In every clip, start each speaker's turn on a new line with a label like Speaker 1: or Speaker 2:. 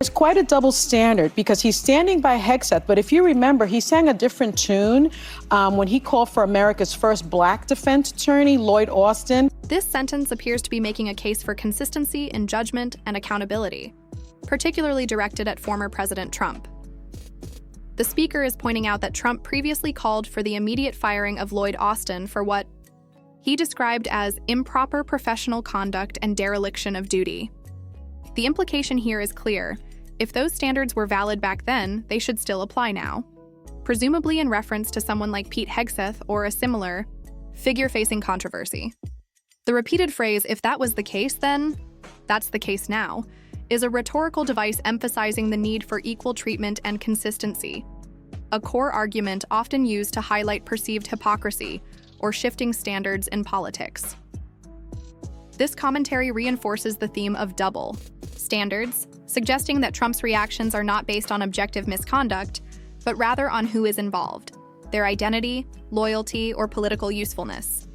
Speaker 1: It's quite a double standard because he's standing by Hegseth, but if you remember, he sang a different tune when he called for America's first black defense attorney, Lloyd Austin.
Speaker 2: This sentence appears to be making a case for consistency in judgment and accountability, particularly directed at former President Trump. The speaker is pointing out that Trump previously called for the immediate firing of Lloyd Austin for what he described as improper professional conduct and dereliction of duty. The implication here is clear. If those standards were valid back then, they should still apply now, presumably in reference to someone like Pete Hegseth or a similar figure facing controversy. The repeated phrase, "if that was the case then, that's the case now," is a rhetorical device emphasizing the need for equal treatment and consistency, a core argument often used to highlight perceived hypocrisy or shifting standards in politics. This commentary reinforces the theme of double standards, suggesting that Trump's reactions are not based on objective misconduct, but rather on who is involved, their identity, loyalty, or political usefulness.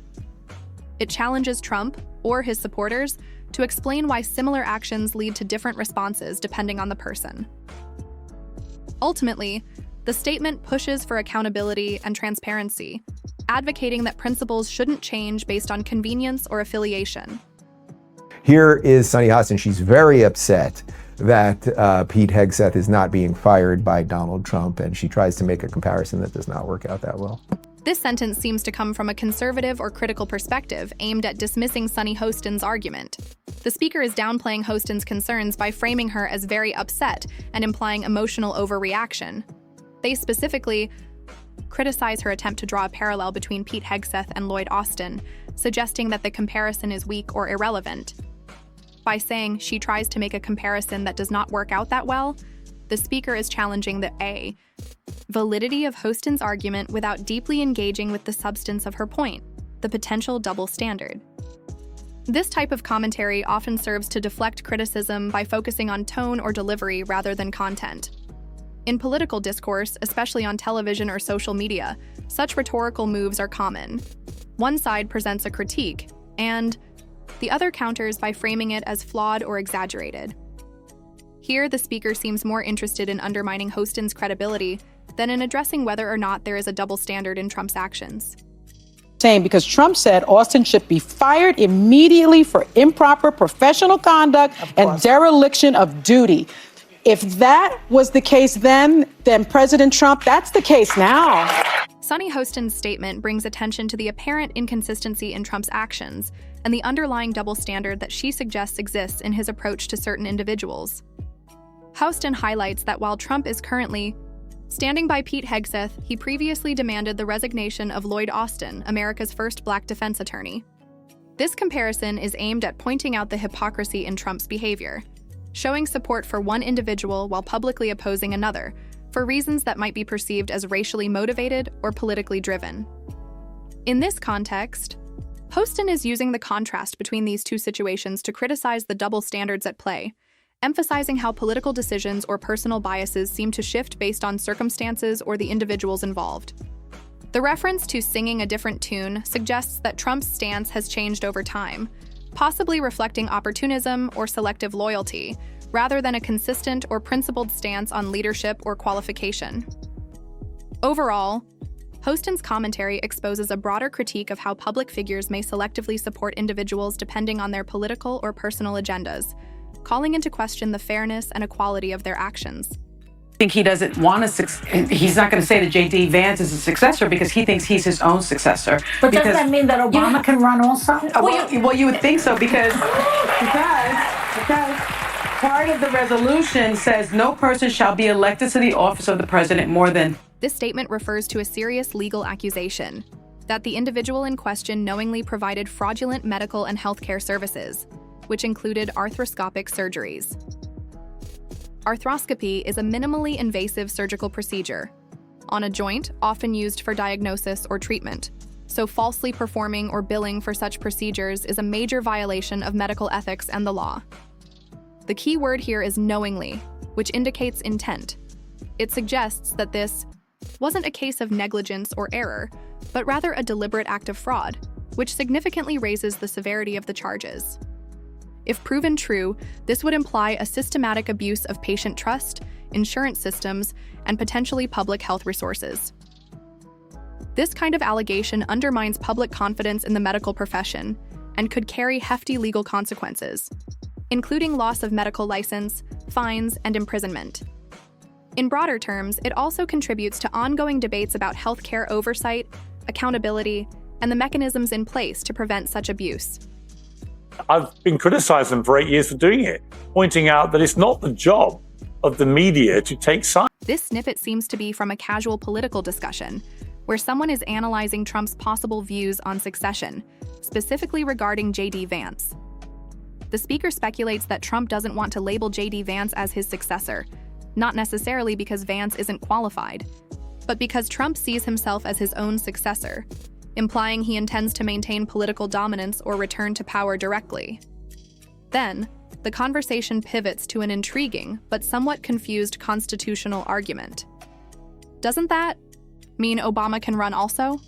Speaker 2: It challenges Trump, or his supporters, to explain why similar actions lead to different responses depending on the person. Ultimately, the statement pushes for accountability and transparency, advocating that principles shouldn't change based on convenience or affiliation.
Speaker 3: Here is Sunny Hostin. She's very upset that Pete Hegseth is not being fired by Donald Trump, and she tries to make a comparison that does not work out that well.
Speaker 2: This sentence seems to come from a conservative or critical perspective aimed at dismissing Sunny Hostin's argument. The speaker is downplaying Hostin's concerns by framing her as very upset and implying emotional overreaction. They specifically criticize her attempt to draw a parallel between Pete Hegseth and Lloyd Austin, suggesting that the comparison is weak or irrelevant. By saying she tries to make a comparison that does not work out that well, the speaker is challenging the validity of Hostin's argument without deeply engaging with the substance of her point, the potential double standard. This type of commentary often serves to deflect criticism by focusing on tone or delivery rather than content. In political discourse, especially on television or social media, such rhetorical moves are common. One side presents a critique, and the other counters by framing it as flawed or exaggerated. Here, the speaker seems more interested in undermining Hostin's credibility than in addressing whether or not there is a double standard in Trump's actions.
Speaker 1: Because Trump said Austin should be fired immediately for improper professional conduct and dereliction of duty. If that was the case then President Trump, that's the case now.
Speaker 2: Sunny Hostin's statement brings attention to the apparent inconsistency in Trump's actions and the underlying double standard that she suggests exists in his approach to certain individuals. Hostin highlights that while Trump is currently standing by Pete Hegseth, he previously demanded the resignation of Lloyd Austin, America's first black defense attorney. This comparison is aimed at pointing out the hypocrisy in Trump's behavior, showing support for one individual while publicly opposing another, for reasons that might be perceived as racially motivated or politically driven. In this context, Hostin is using the contrast between these two situations to criticize the double standards at play, emphasizing how political decisions or personal biases seem to shift based on circumstances or the individuals involved. The reference to singing a different tune suggests that Trump's stance has changed over time, possibly reflecting opportunism or selective loyalty, rather than a consistent or principled stance on leadership or qualification. Overall, Hostin's commentary exposes a broader critique of how public figures may selectively support individuals depending on their political or personal agendas, calling into question the fairness and equality of their actions.
Speaker 4: I think he doesn't want he's not going to say that J.D. Vance is a successor because he thinks he's his own successor.
Speaker 5: But does that mean that Obama can run also?
Speaker 4: Well, you would think so because part of the resolution says no person shall be elected to the office of the president more than.
Speaker 2: This statement refers to a serious legal accusation that the individual in question knowingly provided fraudulent medical and healthcare services, which included arthroscopic surgeries. Arthroscopy is a minimally invasive surgical procedure on a joint, often used for diagnosis or treatment, so falsely performing or billing for such procedures is a major violation of medical ethics and the law. The key word here is knowingly, which indicates intent. It suggests that this wasn't a case of negligence or error, but rather a deliberate act of fraud, which significantly raises the severity of the charges. If proven true, this would imply a systematic abuse of patient trust, insurance systems, and potentially public health resources. This kind of allegation undermines public confidence in the medical profession and could carry hefty legal consequences, including loss of medical license, fines, and imprisonment. In broader terms, it also contributes to ongoing debates about healthcare oversight, accountability, and the mechanisms in place to prevent such abuse.
Speaker 6: I've been criticizing them for 8 years for doing it, pointing out that it's not the job of the media to take sides.
Speaker 2: This snippet seems to be from a casual political discussion, where someone is analyzing Trump's possible views on succession, specifically regarding J.D. Vance. The speaker speculates that Trump doesn't want to label J.D. Vance as his successor, not necessarily because Vance isn't qualified, but because Trump sees himself as his own successor, implying he intends to maintain political dominance or return to power directly. Then, the conversation pivots to an intriguing but somewhat confused constitutional argument. Doesn't that mean Obama can run also?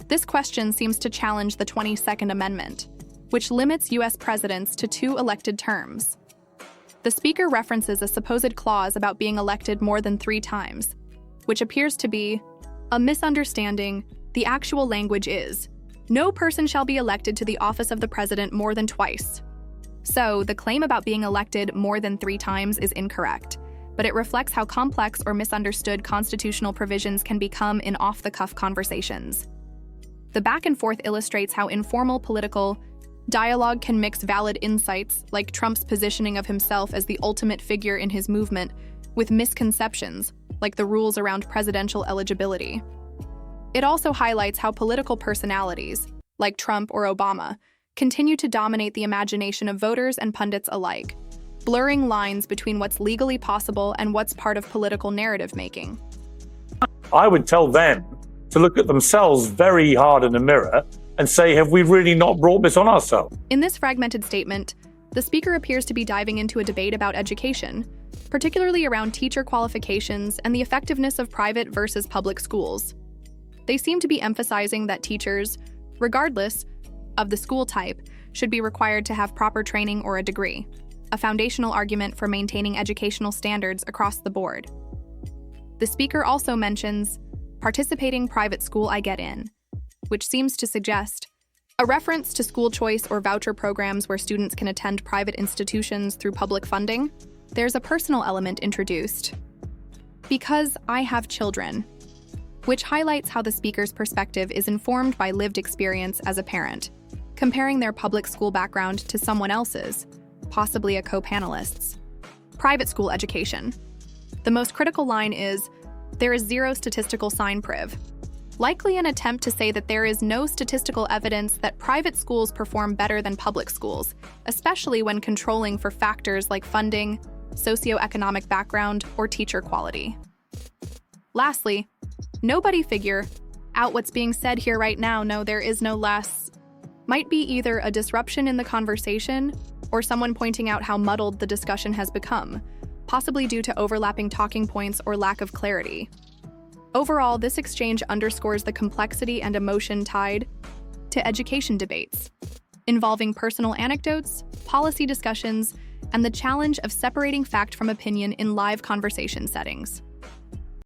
Speaker 2: This question seems to challenge the 22nd Amendment, which limits U.S. presidents to 2 elected terms. The speaker references a supposed clause about being elected more than 3 times, which appears to be a misunderstanding. The actual language is, no person shall be elected to the office of the president more than twice. So, the claim about being elected more than 3 times is incorrect, but it reflects how complex or misunderstood constitutional provisions can become in off-the-cuff conversations. The back and forth illustrates how informal political dialogue can mix valid insights, like Trump's positioning of himself as the ultimate figure in his movement, with misconceptions, like the rules around presidential eligibility. It also highlights how political personalities, like Trump or Obama, continue to dominate the imagination of voters and pundits alike, blurring lines between what's legally possible and what's part of political narrative making.
Speaker 6: I would tell them to look at themselves very hard in the mirror and say, have we really not brought this on ourselves?
Speaker 2: In this fragmented statement, the speaker appears to be diving into a debate about education, particularly around teacher qualifications and the effectiveness of private versus public schools. They seem to be emphasizing that teachers, regardless of the school type, should be required to have proper training or a degree, a foundational argument for maintaining educational standards across the board. The speaker also mentions participating private school I get in, which seems to suggest a reference to school choice or voucher programs where students can attend private institutions through public funding. There's a personal element introduced, because I have children, which highlights how the speaker's perspective is informed by lived experience as a parent, comparing their public school background to someone else's, possibly a co-panelist's. Private school education. The most critical line is, there is zero statistical sign priv, likely an attempt to say that there is no statistical evidence that private schools perform better than public schools, especially when controlling for factors like funding, socioeconomic background, or teacher quality. Lastly, nobody figure out what's being said here right now, no, there is no less, might be either a disruption in the conversation or someone pointing out how muddled the discussion has become, possibly due to overlapping talking points or lack of clarity. Overall, this exchange underscores the complexity and emotion tied to education debates, involving personal anecdotes, policy discussions, and the challenge of separating fact from opinion in live conversation settings.